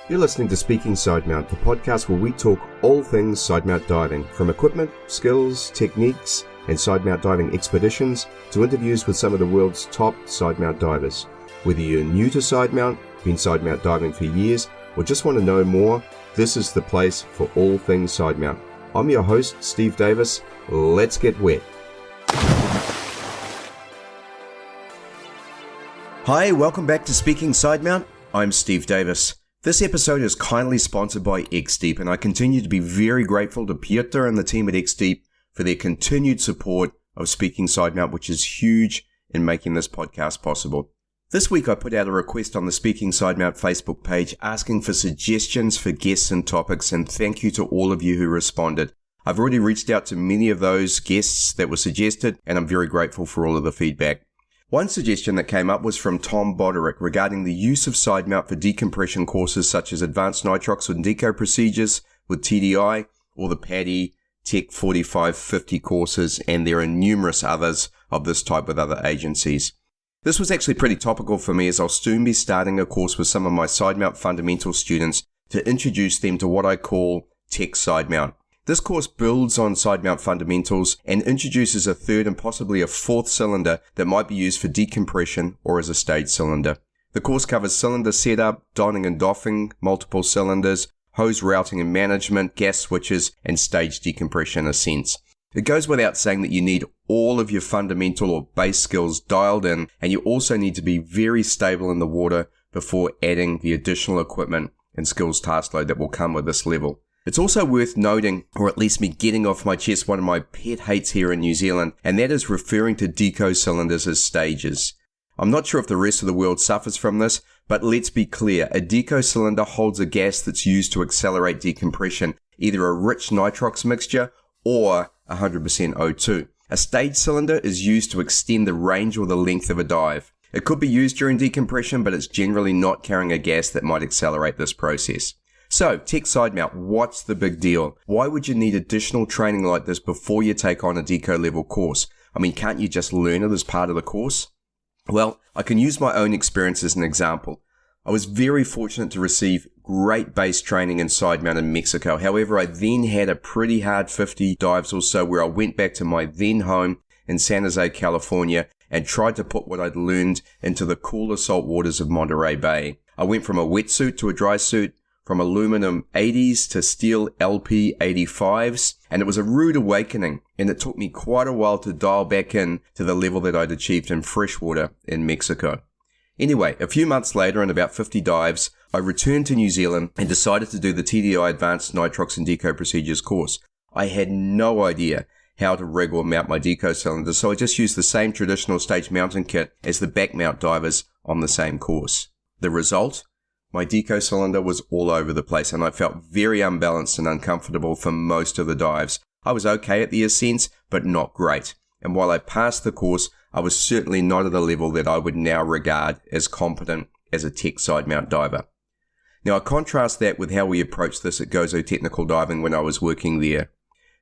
You're listening to Speaking Sidemount, the podcast where we talk all things sidemount diving, from equipment, skills, techniques, and sidemount diving expeditions to interviews with some of the world's top sidemount divers. Whether you're new to sidemount, been sidemount diving for years, or just want to know more, this is the place for all things sidemount. I'm your host, Steve Davis. Let's get wet. Hi, welcome back to Speaking Sidemount. I'm Steve Davis. This episode is kindly sponsored by X-Deep, and I continue to be very grateful to Piotr and the team at X-Deep for their continued support of Speaking Sidemount, which is huge in making this podcast possible. This week I put out a request on the Speaking Sidemount Facebook page asking for suggestions for guests and topics, and thank you to all of you who responded. I've already reached out to many of those guests that were suggested, and I'm very grateful for all of the feedback. One suggestion that came up was from Tom Boderick regarding the use of sidemount for decompression courses such as Advanced NOTOX and Deco procedures with TDI, or the PADI Tech 4550 courses, and there are numerous others of this type with other agencies. This was actually pretty topical for me, as I'll soon be starting a course with some of my sidemount fundamental students to introduce them to what I call Tech Sidemount. This course builds on sidemount fundamentals and introduces a third and possibly a fourth cylinder that might be used for decompression or as a stage cylinder. The course covers cylinder setup, donning and doffing, multiple cylinders, hose routing and management, gas switches, and stage decompression ascents. It goes without saying that you need all of your fundamental or base skills dialed in, and you also need to be very stable in the water before adding the additional equipment and skills task load that will come with this level. It's also worth noting, or at least me getting off my chest, one of my pet hates here in New Zealand, and that is referring to Deco cylinders as stages. I'm not sure if the rest of the world suffers from this, but let's be clear, a Deco cylinder holds a gas that's used to accelerate decompression, either a rich nitrox mixture or 100% O2. A stage cylinder is used to extend the range or the length of a dive. It could be used during decompression, but it's generally not carrying a gas that might accelerate this process. So, Tech Sidemount, what's the big deal? Why would you need additional training like this before you take on a Deco level course? I mean, can't you just learn it as part of the course? Well, I can use my own experience as an example. I was very fortunate to receive great base training in Sidemount in Mexico. However, I then had a pretty hard 50 dives or so where I went back to my then home in San Jose, California, and tried to put what I'd learned into the cooler salt waters of Monterey Bay. I went from a wetsuit to a dry suit, from aluminum 80s to steel LP 85s, and it was a rude awakening, and it took me quite a while to dial back in to the level that I'd achieved in freshwater in Mexico. Anyway, a few months later, in about 50 dives, I returned to New Zealand and decided to do the TDI Advanced Nitrox and Deco Procedures course. I had no idea how to rig or mount my Deco cylinder, so I just used the same traditional stage mounting kit as the back mount divers on the same course. The result? My Deco cylinder was all over the place, and I felt very unbalanced and uncomfortable for most of the dives. I was okay at the ascents, but not great. And while I passed the course, I was certainly not at a level that I would now regard as competent as a Tech Sidemount diver. Now I contrast that with how we approached this at Gozo Technical Diving when I was working there.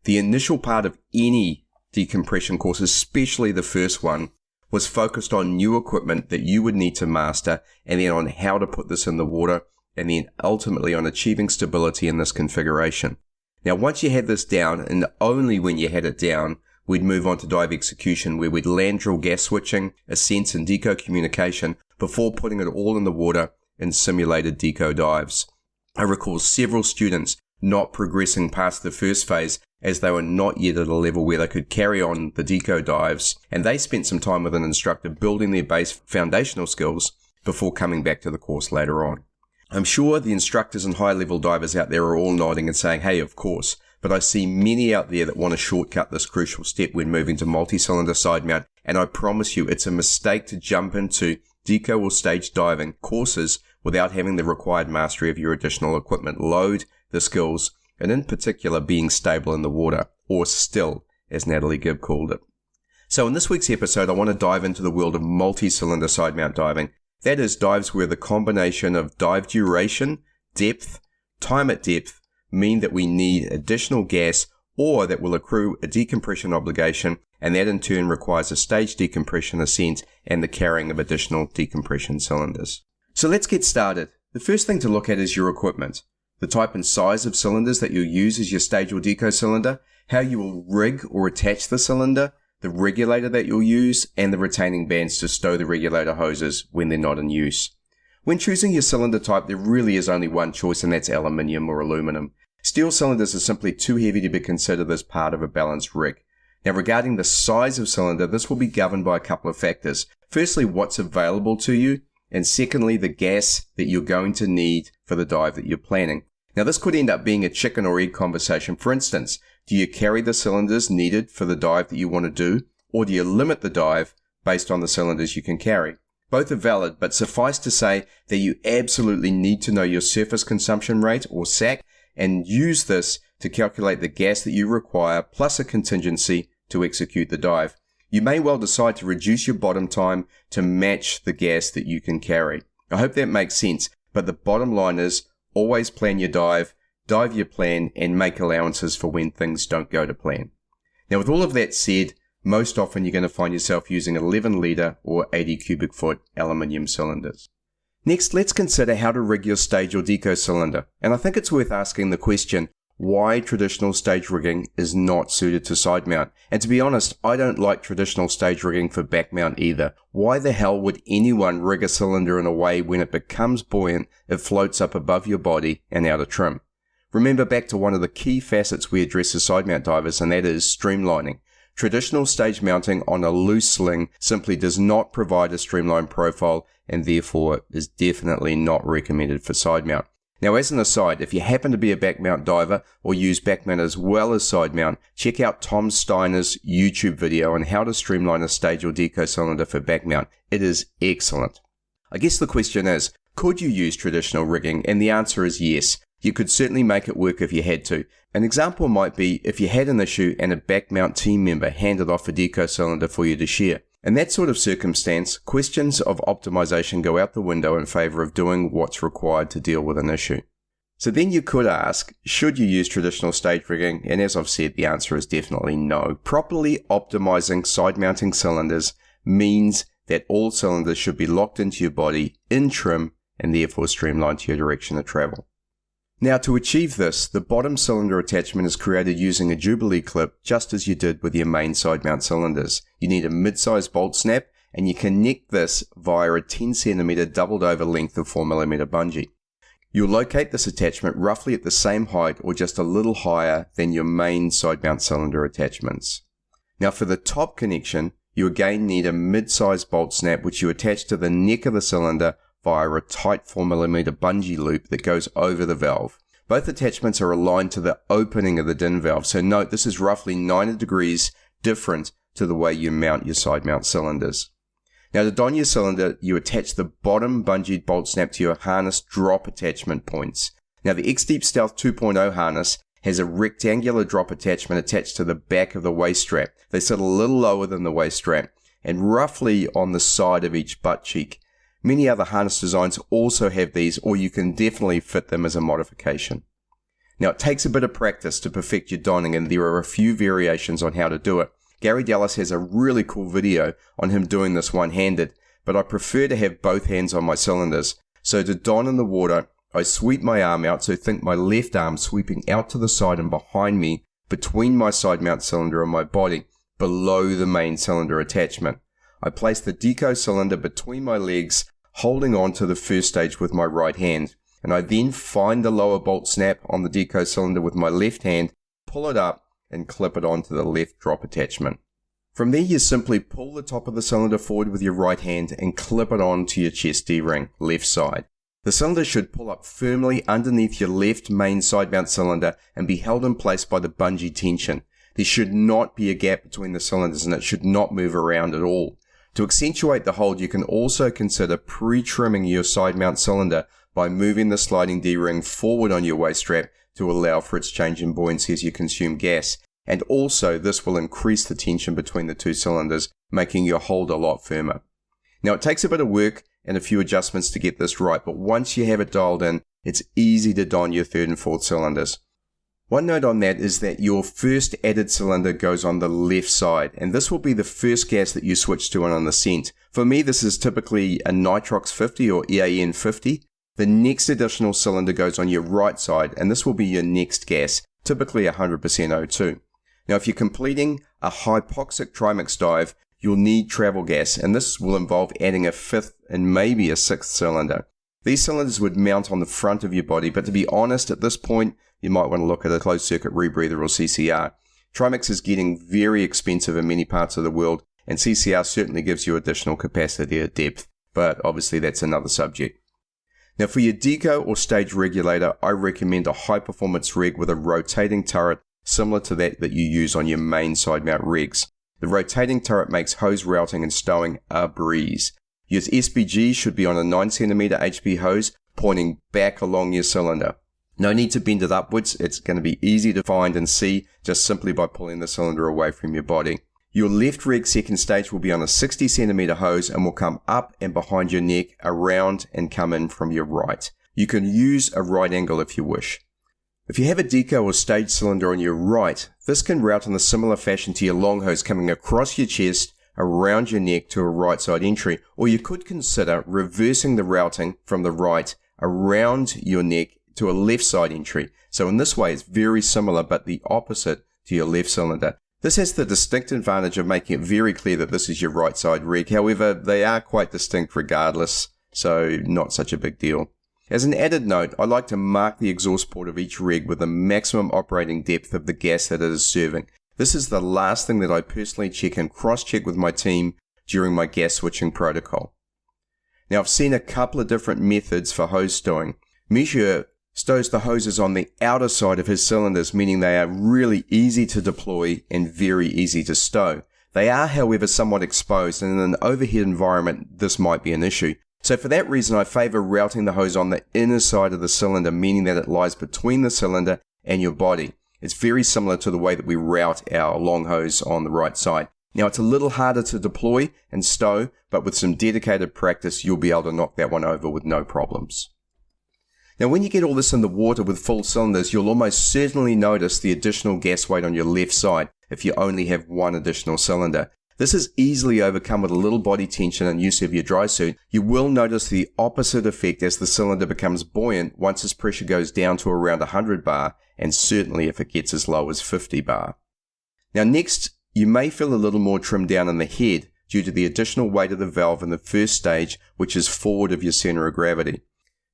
The initial part of any decompression course, especially the first one, was focused on new equipment that you would need to master, and then on how to put this in the water, and then ultimately on achieving stability in this configuration. Now, once you had this down, and only when you had it down, we'd move on to dive execution, where we'd land drill gas switching, ascents and deco communication before putting it all in the water in simulated deco dives. I recall several students not progressing past the first phase as they were not yet at a level where they could carry on the deco dives, and they spent some time with an instructor building their base foundational skills before coming back to the course later on. I'm sure the instructors and high-level divers out there are all nodding and saying, hey, of course, but I see many out there that want to shortcut this crucial step when moving to multi-cylinder side mount, and I promise you it's a mistake to jump into deco or stage diving courses without having the required mastery of your additional equipment load, the skills, and in particular being stable in the water, or still, as Natalie Gibb called it. So in this week's episode, I want to dive into the world of multi-cylinder side mount diving. That is, dives where the combination of dive duration, depth, time at depth mean that we need additional gas, or that will accrue a decompression obligation, and that in turn requires a stage decompression ascent and the carrying of additional decompression cylinders. So let's get started. The first thing to look at is your equipment, the type and size of cylinders that you'll use as your stage or deco cylinder, how you will rig or attach the cylinder, the regulator that you'll use, and the retaining bands to stow the regulator hoses when they're not in use. When choosing your cylinder type, there really is only one choice, and that's aluminium or aluminum. Steel cylinders are simply too heavy to be considered as part of a balanced rig. Now, regarding the size of cylinder, this will be governed by a couple of factors. Firstly, what's available to you, and secondly, the gas that you're going to need for the dive that you're planning. Now, this could end up being a chicken or egg conversation. For instance, do you carry the cylinders needed for the dive that you want to do, or do you limit the dive based on the cylinders you can carry? Both are valid, but suffice to say that you absolutely need to know your surface consumption rate, or SAC, and use this to calculate the gas that you require, plus a contingency to execute the dive. You may well decide to reduce your bottom time to match the gas that you can carry. I hope that makes sense, but the bottom line is always plan your dive your plan, and make allowances for when things don't go to plan. Now, with all of that said, most often you're going to find yourself using 11 litre or 80 cubic foot aluminium cylinders. Next, let's consider how to rig your stage or deco cylinder. And I think it's worth asking the question, why traditional stage rigging is not suited to side mount. And to be honest, I don't like traditional stage rigging for back mount either. Why the hell would anyone rig a cylinder in a way when it becomes buoyant, it floats up above your body and out of trim? Remember back to one of the key facets we address as side mount divers, and that is streamlining. Traditional stage mounting on a loose sling simply does not provide a streamlined profile, and therefore is definitely not recommended for side mount. Now, as an aside, if you happen to be a back mount diver or use back mount as well as side mount, check out Tom Steiner's YouTube video on how to streamline a stage or deco cylinder for back mount. It is excellent. I guess the question is, could you use traditional rigging? And the answer is yes. You could certainly make it work if you had to. An example might be if you had an issue and a back mount team member handed off a deco cylinder for you to share. In that sort of circumstance, questions of optimization go out the window in favor of doing what's required to deal with an issue. So then you could ask, should you use traditional stage rigging? And as I've said, the answer is definitely no. Properly optimizing side mounting cylinders means that all cylinders should be locked into your body in trim and therefore streamlined to your direction of travel. Now, to achieve this, the bottom cylinder attachment is created using a Jubilee clip, just as you did with your main side mount cylinders. You need a mid-size bolt snap, and you connect this via a 10cm doubled over length of 4mm bungee. You'll locate this attachment roughly at the same height or just a little higher than your main side mount cylinder attachments. Now, for the top connection, you again need a mid-size bolt snap which you attach to the neck of the cylinder via a tight 4mm bungee loop that goes over the valve. Both attachments are aligned to the opening of the DIN valve, so note this is roughly 90 degrees different to the way you mount your side mount cylinders. Now, to don your cylinder, you attach the bottom bungeed bolt snap to your harness drop attachment points. Now, the X-Deep Stealth 2.0 harness has a rectangular drop attachment attached to the back of the waist strap. They sit a little lower than the waist strap and roughly on the side of each butt cheek. Many other harness designs also have these, or you can definitely fit them as a modification. Now, it takes a bit of practice to perfect your donning, and there are a few variations on how to do it. Gary Dallas has a really cool video on him doing this one-handed, but I prefer to have both hands on my cylinders. So to don in the water, I sweep my arm out, so think my left arm sweeping out to the side and behind me, between my side mount cylinder and my body, below the main cylinder attachment. I place the deco cylinder between my legs, holding on to the first stage with my right hand, and I then find the lower bolt snap on the deco cylinder with my left hand, pull it up, and clip it onto the left drop attachment. From there, you simply pull the top of the cylinder forward with your right hand and clip it onto your chest D-ring, left side. The cylinder should pull up firmly underneath your left main side mount cylinder and be held in place by the bungee tension. There should not be a gap between the cylinders, and it should not move around at all. To accentuate the hold, you can also consider pre-trimming your side mount cylinder by moving the sliding D-ring forward on your waist strap to allow for its change in buoyancy as you consume gas. And also, this will increase the tension between the two cylinders, making your hold a lot firmer. Now, it takes a bit of work and a few adjustments to get this right, but once you have it dialed in, it's easy to don your third and fourth cylinders. One note on that is that your first added cylinder goes on the left side, and this will be the first gas that you switch to on ascent. For me, this is typically a NOTOX 50 or EAN 50. The next additional cylinder goes on your right side, and this will be your next gas, typically 100% O2. Now, if you're completing a hypoxic trimix dive, you'll need travel gas, and this will involve adding a 5th and maybe a 6th cylinder. These cylinders would mount on the front of your body, but to be honest, at this point, you might want to look at a closed circuit rebreather or CCR. Trimix is getting very expensive in many parts of the world, and CCR certainly gives you additional capacity at depth, but obviously that's another subject. Now for your Deco or stage regulator, I recommend a high performance reg with a rotating turret similar to that you use on your main side mount regs. The rotating turret makes hose routing and stowing a breeze. Your SPG should be on a 9cm HP hose pointing back along your cylinder. No need to bend it upwards, it's going to be easy to find and see just simply by pulling the cylinder away from your body. Your left reg second stage will be on a 60cm hose and will come up and behind your neck, around and come in from your right. You can use a right angle if you wish. If you have a Deco or stage cylinder on your right, this can route in a similar fashion to your long hose coming across your chest, around your neck to a right side entry, or you could consider reversing the routing from the right around your neck to a left side entry. So in this way it's very similar but the opposite to your left cylinder. This has the distinct advantage of making it very clear that this is your right side reg. However, they are quite distinct regardless, so not such a big deal. As an added note, I like to mark the exhaust port of each reg with the maximum operating depth of the gas that it is serving. This is the last thing that I personally check and cross-check with my team during my gas switching protocol. Now I've seen a couple of different methods for hose stowing. Measure stows the hoses on the outer side of his cylinders, meaning they are really easy to deploy and very easy to stow. They are, however, somewhat exposed, and in an overhead environment, this might be an issue. So for that reason, I favor routing the hose on the inner side of the cylinder, meaning that it lies between the cylinder and your body. It's very similar to the way that we route our long hose on the right side. Now, it's a little harder to deploy and stow, but with some dedicated practice, you'll be able to knock that one over with no problems. Now, when you get all this in the water with full cylinders, you'll almost certainly notice the additional gas weight on your left side if you only have one additional cylinder. This is easily overcome with a little body tension and use of your dry suit. You will notice the opposite effect as the cylinder becomes buoyant once its pressure goes down to around 100 bar, and certainly if it gets as low as 50 bar. Now next, you may feel a little more trim down in the head due to the additional weight of the valve in the first stage, which is forward of your center of gravity.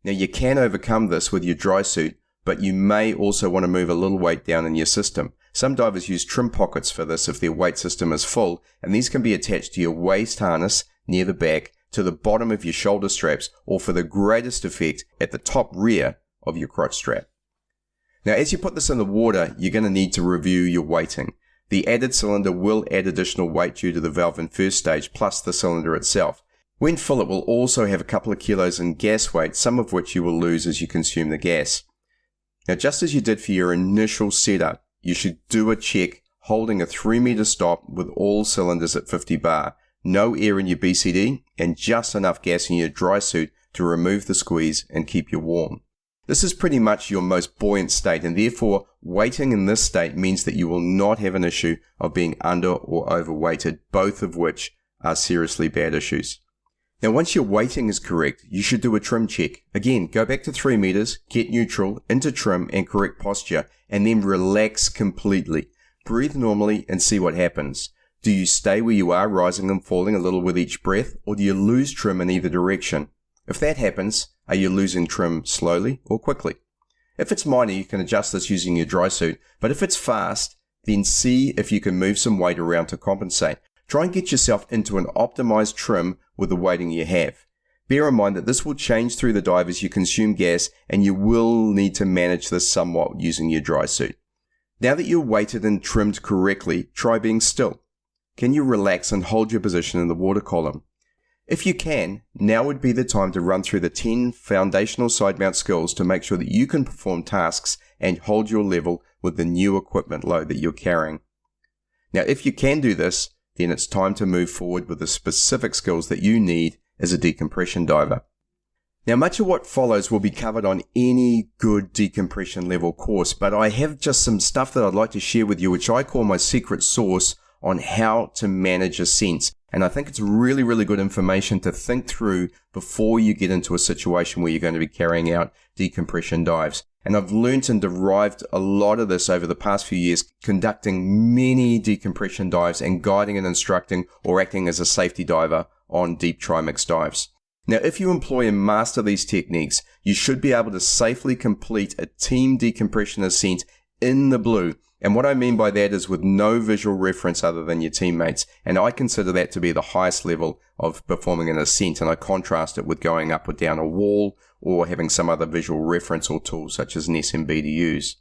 Now you can overcome this with your dry suit, but you may also want to move a little weight down in your system. Some divers use trim pockets for this if their weight system is full, and these can be attached to your waist harness near the back, to the bottom of your shoulder straps, or for the greatest effect at the top rear of your crotch strap. Now as you put this in the water, you're going to need to review your weighting. The added cylinder will add additional weight due to the valve in first stage plus the cylinder itself. When full, it will also have a couple of kilos in gas weight, some of which you will lose as you consume the gas. Now, just as you did for your initial setup, you should do a check holding a 3 meter stop with all cylinders at 50 bar, no air in your BCD, and just enough gas in your dry suit to remove the squeeze and keep you warm. This is pretty much your most buoyant state, and therefore weighting in this state means that you will not have an issue of being under or overweighted, both of which are seriously bad issues. Now, once your weighting is correct, you should do a trim check. Again, go back to 3 meters, get neutral, into trim and correct posture, and then relax completely. Breathe normally and see what happens. Do you stay where you are, rising and falling a little with each breath, or do you lose trim in either direction? If that happens, are you losing trim slowly or quickly? If it's minor, you can adjust this using your dry suit, but if it's fast, then see if you can move some weight around to compensate. Try and get yourself into an optimized trim with the weighting you have. Bear in mind that this will change through the dive as you consume gas, and you will need to manage this somewhat using your dry suit. Now that you're weighted and trimmed correctly, try being still. Can you relax and hold your position in the water column? If you can, now would be the time to run through the 10 foundational side mount skills to make sure that you can perform tasks and hold your level with the new equipment load that you're carrying. Now, if you can do this, then it's time to move forward with the specific skills that you need as a decompression diver. Now, much of what follows will be covered on any good decompression level course, but I have just some stuff that I'd like to share with you, which I call my secret sauce on how to manage ascents. And I think it's really, really good information to think through before you get into a situation where you're going to be carrying out decompression dives. And I've learnt and derived a lot of this over the past few years, conducting many decompression dives and guiding and instructing or acting as a safety diver on deep trimix dives. Now, if you employ and master these techniques, you should be able to safely complete a team decompression ascent in the blue. And what I mean by that is with no visual reference other than your teammates. And I consider that to be the highest level of performing an ascent. And I contrast it with going up or down a wall or having some other visual reference or tool such as an SMB to use.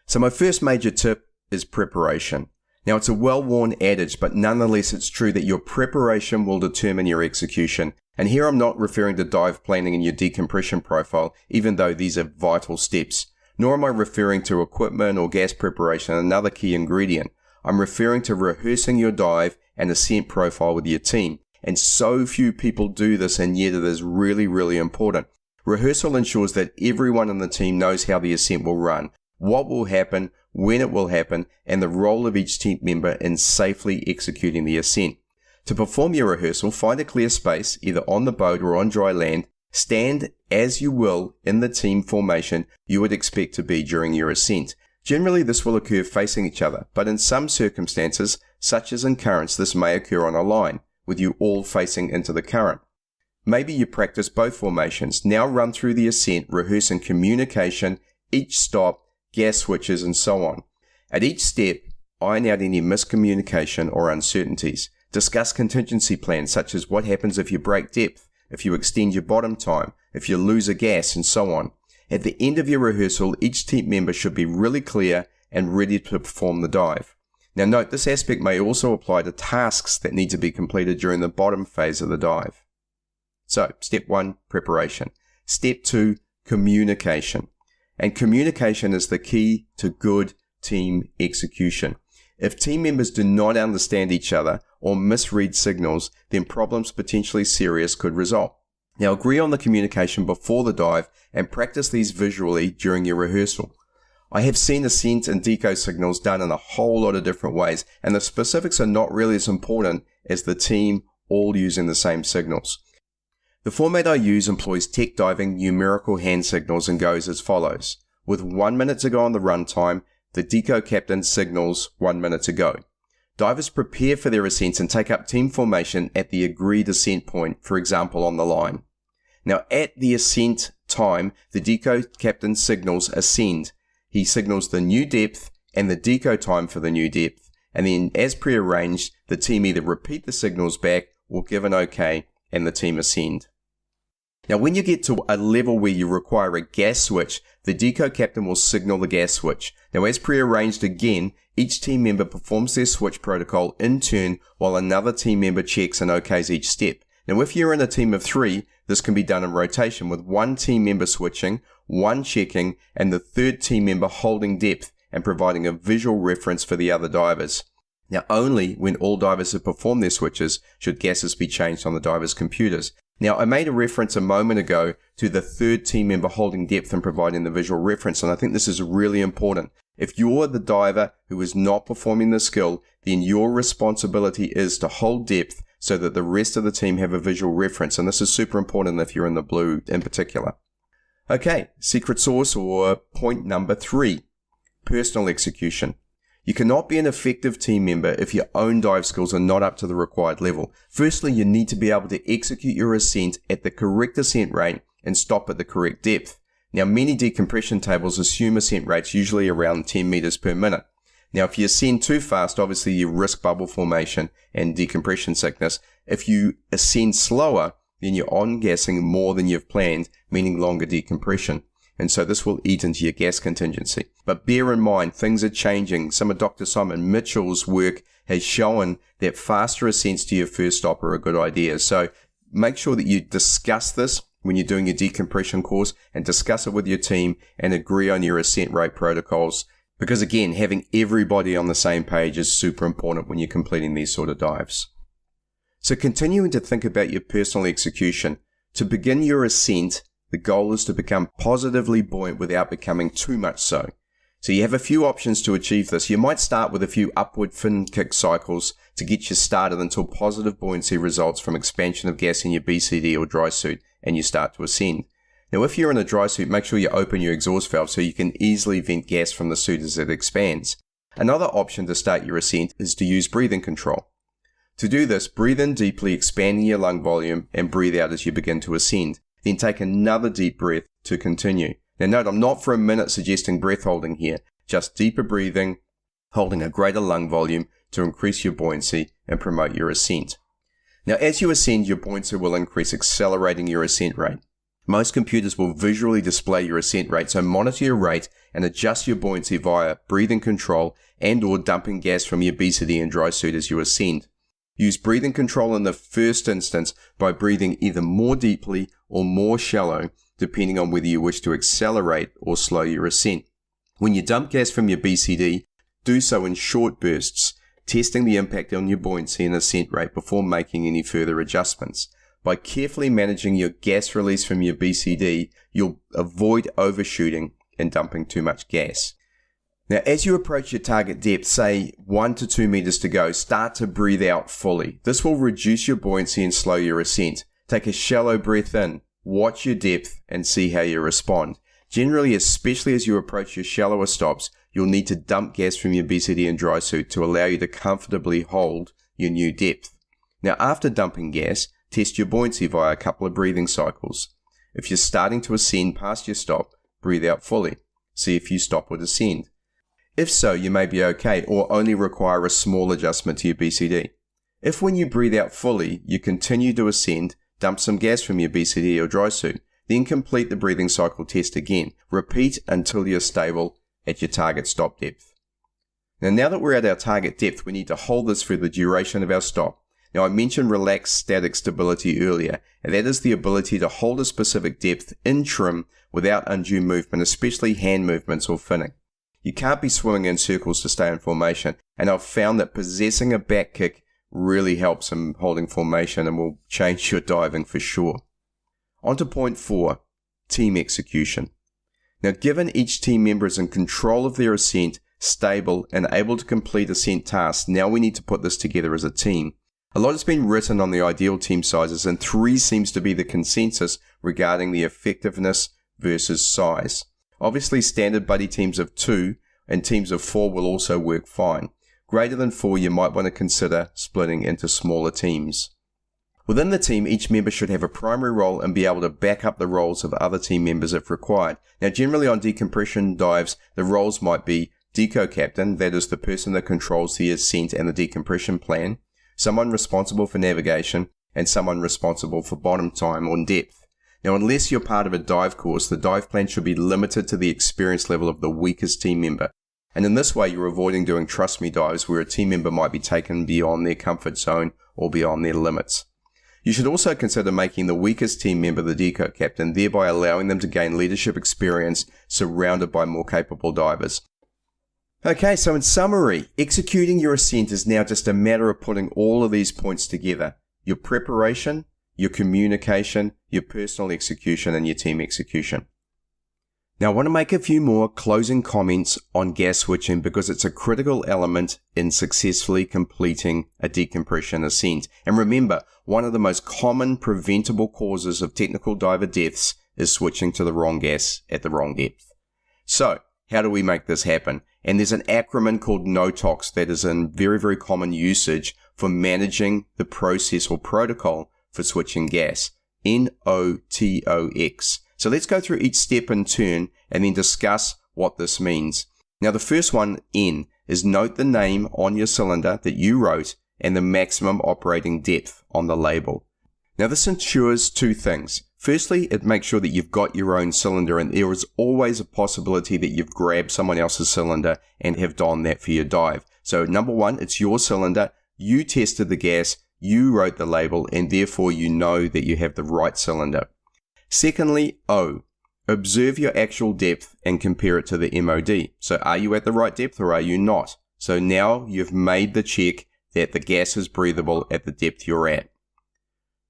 So my first major tip is preparation. Now, it's a well-worn adage, but nonetheless it's true that your preparation will determine your execution. And here I'm not referring to dive planning and your decompression profile, even though these are vital steps. Nor am I referring to equipment or gas preparation, another key ingredient. I'm referring to rehearsing your dive and ascent profile with your team. And so few people do this, and yet it is really, really important. Rehearsal ensures that everyone in the team knows how the ascent will run, what will happen, when it will happen, and the role of each team member in safely executing the ascent. To perform your rehearsal, find a clear space, either on the boat or on dry land. Stand as you will in the team formation you would expect to be during your ascent. Generally, this will occur facing each other, but in some circumstances, such as in currents, this may occur on a line, with you all facing into the current. Maybe you practice both formations. Now run through the ascent, rehearsing communication, each stop, gas switches, and so on. At each step, iron out any miscommunication or uncertainties. Discuss contingency plans, such as what happens if you break depth, if you extend your bottom time, if you lose a gas, and so on. At the end of your rehearsal, each team member should be really clear and ready to perform the dive. Now note, this aspect may also apply to tasks that need to be completed during the bottom phase of the dive. So, step 1, preparation. Step 2, communication. And communication is the key to good team execution. If team members do not understand each other or misread signals, then problems potentially serious could result. Now, agree on the communication before the dive and practice these visually during your rehearsal. I have seen ascent and deco signals done in a whole lot of different ways, and the specifics are not really as important as the team all using the same signals. The format I use employs tech diving numerical hand signals and goes as follows. With 1 minute to go on the run time, the deco captain signals 1 minute to go. Divers prepare for their ascents and take up team formation at the agreed ascent point, for example on the line. Now at the ascent time, the deco captain signals ascend. He signals the new depth and the deco time for the new depth, and then as prearranged, the team either repeat the signals back or give an OK and the team ascend. Now when you get to a level where you require a gas switch, the deco captain will signal the gas switch. Now as prearranged again, each team member performs their switch protocol in turn while another team member checks and OKs each step. Now if you're in a team of 3, this can be done in rotation with one team member switching, one checking, and the third team member holding depth and providing a visual reference for the other divers. Now only when all divers have performed their switches should gases be changed on the divers' computers. Now, I made a reference a moment ago to the third team member holding depth and providing the visual reference, and I think this is really important. If you're the diver who is not performing the skill, then your responsibility is to hold depth so that the rest of the team have a visual reference, and this is super important if you're in the blue in particular. Okay, secret sauce or point number 3, personal execution. You cannot be an effective team member if your own dive skills are not up to the required level. Firstly, you need to be able to execute your ascent at the correct ascent rate and stop at the correct depth. Now, many decompression tables assume ascent rates usually around 10 meters per minute. Now, if you ascend too fast, obviously you risk bubble formation and decompression sickness. If you ascend slower, then you're on-gassing more than you've planned, meaning longer decompression. And so this will eat into your gas contingency. But bear in mind, things are changing. Some of Dr. Simon Mitchell's work has shown that faster ascents to your first stop are a good idea. So make sure that you discuss this when you're doing your decompression course and discuss it with your team and agree on your ascent rate protocols. Because again, having everybody on the same page is super important when you're completing these sort of dives. So continuing to think about your personal execution. To begin your ascent, the goal is to become positively buoyant without becoming too much so. So you have a few options to achieve this. You might start with a few upward fin kick cycles to get you started until positive buoyancy results from expansion of gas in your BCD or dry suit and you start to ascend. Now, if you're in a dry suit, make sure you open your exhaust valve so you can easily vent gas from the suit as it expands. Another option to start your ascent is to use breathing control. To do this, breathe in deeply, expanding your lung volume, and breathe out as you begin to ascend. Then take another deep breath to continue. Now note, I'm not for a minute suggesting breath holding here, just deeper breathing, holding a greater lung volume to increase your buoyancy and promote your ascent. Now as you ascend, your buoyancy will increase, accelerating your ascent rate. Most computers will visually display your ascent rate, so monitor your rate and adjust your buoyancy via breathing control and or dumping gas from your BCD and dry suit as you ascend. Use breathing control in the first instance by breathing either more deeply or more shallow, depending on whether you wish to accelerate or slow your ascent. When you dump gas from your BCD, do so in short bursts, testing the impact on your buoyancy and ascent rate before making any further adjustments. By carefully managing your gas release from your BCD, you'll avoid overshooting and dumping too much gas. Now, as you approach your target depth, say 1 to 2 meters to go, start to breathe out fully. This will reduce your buoyancy and slow your ascent. Take a shallow breath in, watch your depth, and see how you respond. Generally, especially as you approach your shallower stops, you'll need to dump gas from your BCD and dry suit to allow you to comfortably hold your new depth. Now, after dumping gas, test your buoyancy via a couple of breathing cycles. If you're starting to ascend past your stop, breathe out fully. See if you stop or descend. If so, you may be okay or only require a small adjustment to your BCD. If when you breathe out fully, you continue to ascend, dump some gas from your BCD or dry suit, then complete the breathing cycle test again. Repeat until you're stable at your target stop depth. Now that we're at our target depth, we need to hold this for the duration of our stop. Now, I mentioned relaxed static stability earlier, and that is the ability to hold a specific depth in trim without undue movement, especially hand movements or finning. You can't be swimming in circles to stay in formation, and I've found that possessing a back kick really helps in holding formation and will change your diving for sure. On to point 4, team execution. Now, given each team member is in control of their ascent, stable, and able to complete ascent tasks, now we need to put this together as a team. A lot has been written on the ideal team sizes, and 3 seems to be the consensus regarding the effectiveness versus size. Obviously, standard buddy teams of 2 and teams of 4 will also work fine. Greater than 4, you might want to consider splitting into smaller teams. Within the team, each member should have a primary role and be able to back up the roles of other team members if required. Now, generally on decompression dives, the roles might be Deco captain, that is the person that controls the ascent and the decompression plan, someone responsible for navigation, and someone responsible for bottom time or depth. Now, unless you're part of a dive course, the dive plan should be limited to the experience level of the weakest team member. And in this way, you're avoiding doing trust me dives where a team member might be taken beyond their comfort zone or beyond their limits. You should also consider making the weakest team member the deco captain, thereby allowing them to gain leadership experience surrounded by more capable divers. Okay, so in summary, executing your ascent is now just a matter of putting all of these points together. Your preparation, your communication, your personal execution, and your team execution. Now, I want to make a few more closing comments on gas switching because it's a critical element in successfully completing a decompression ascent. And remember, one of the most common preventable causes of technical diver deaths is switching to the wrong gas at the wrong depth. So, how do we make this happen? And there's an acronym called NOTOX that is in very, very common usage for managing the process or protocol for switching gas. NOTOX. So let's go through each step in turn and then discuss what this means. Now the first one, N, is note the name on your cylinder that you wrote and the maximum operating depth on the label. Now this ensures 2 things. Firstly, it makes sure that you've got your own cylinder and there is always a possibility that you've grabbed someone else's cylinder and have donned that for your dive. So number 1, it's your cylinder, you tested the gas, you wrote the label, and therefore you know that you have the right cylinder. Secondly, O, observe your actual depth and compare it to the MOD. So are you at the right depth or are you not? So now you've made the check that the gas is breathable at the depth you're at.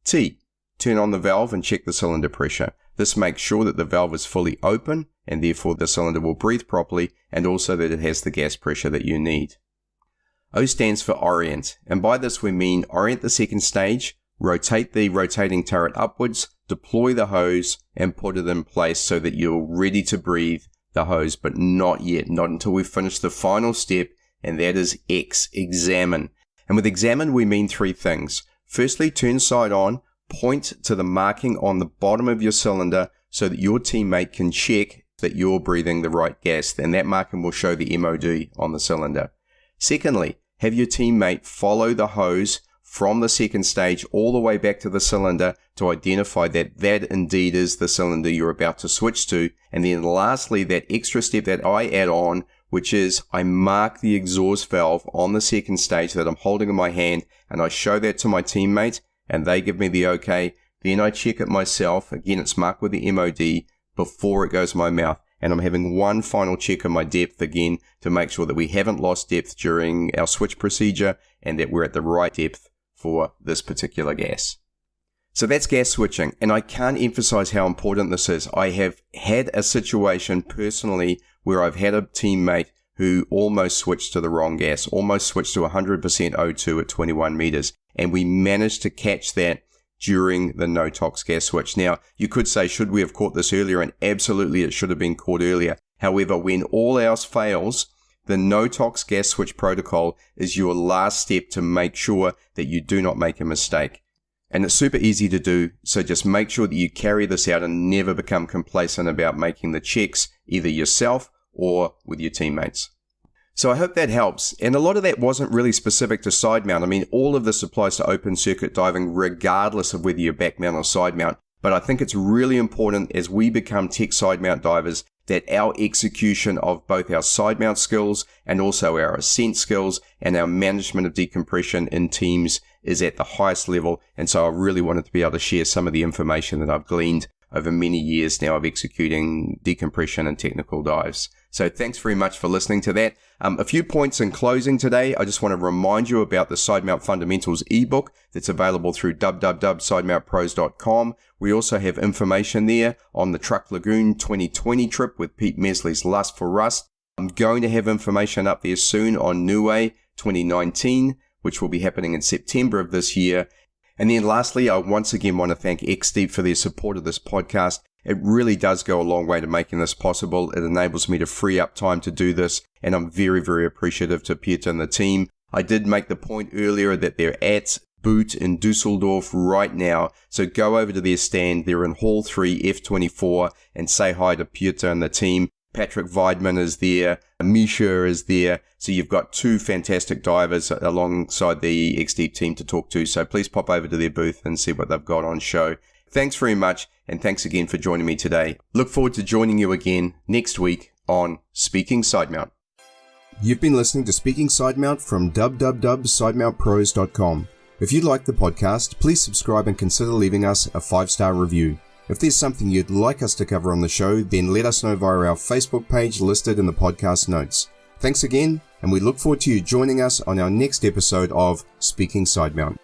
T, turn on the valve and check the cylinder pressure. This makes sure that the valve is fully open and therefore the cylinder will breathe properly, and also that it has the gas pressure that you need. O stands for orient, and by this we mean orient the second stage, rotate the rotating turret upwards, deploy the hose, and put it in place so that you're ready to breathe the hose, but not yet, not until we've finished the final step, and that is examine. And with examine we mean three things. Firstly, turn side on, point to the marking on the bottom of your cylinder so that your teammate can check that you're breathing the right gas, and that marking will show the MOD on the cylinder. Secondly, have your teammate follow the hose from the second stage all the way back to the cylinder to identify that that indeed is the cylinder you're about to switch to. And then lastly, that extra step that I add on, which is I mark the exhaust valve on the second stage that I'm holding in my hand, and I show that to my teammate, and they give me the okay. Then I check it myself. Again, it's marked with the MOD before it goes in my mouth. And I'm having one final check of my depth again to make sure that we haven't lost depth during our switch procedure and that we're at the right depth for this particular gas. So that's gas switching, and I can't emphasize how important this is. I have had a situation personally where I've had a teammate who almost switched to the wrong gas, almost switched to 100% O2 at 21 meters, and we managed to catch that during the NOTOX gas switch. Now, you could say, should we have caught this earlier? And absolutely, it should have been caught earlier. However, when all else fails, the NOTOX gas switch protocol is your last step to make sure that you do not make a mistake. And it's super easy to do, so just make sure that you carry this out and never become complacent about making the checks, either yourself or with your teammates. So I hope that helps. And a lot of that wasn't really specific to side mount. I mean, all of this applies to open circuit diving regardless of whether you're back mount or side mount. But I think it's really important as we become tech side mount divers that our execution of both our side mount skills and also our ascent skills and our management of decompression in teams is at the highest level. And so I really wanted to be able to share some of the information that I've gleaned over many years now of executing decompression and technical dives. So thanks very much for listening to that. A few points in closing today. I just want to remind you about the Side Mount Fundamentals ebook that's available through www.sidemountpros.com. We also have information there on the Truck Lagoon 2020 trip with Pete Mesley's Lust for Rust. I'm going to have information up there soon on Niue 2019, which will be happening in September of this year. And then lastly, I once again want to thank XDeep for their support of this podcast. It really does go a long way to making this possible. It enables me to free up time to do this, and I'm very, very appreciative to Peter and the team. I did make the point earlier that they're at Boot in Dusseldorf right now, so go over to their stand. They're in Hall 3, F24, and say hi to Peter and the team. Patrick Weidman is there, Misha is there, so you've got two fantastic divers alongside the XDeep team to talk to, so please pop over to their booth and see what they've got on show. Thanks very much, and thanks again for joining me today. Look forward to joining you again next week on Speaking Sidemount. You've been listening to Speaking Sidemount from www.sidemountpros.com. If you like the podcast, please subscribe and consider leaving us a 5-star review. If there's something you'd like us to cover on the show, then let us know via our Facebook page listed in the podcast notes. Thanks again, and we look forward to you joining us on our next episode of Speaking Sidemount.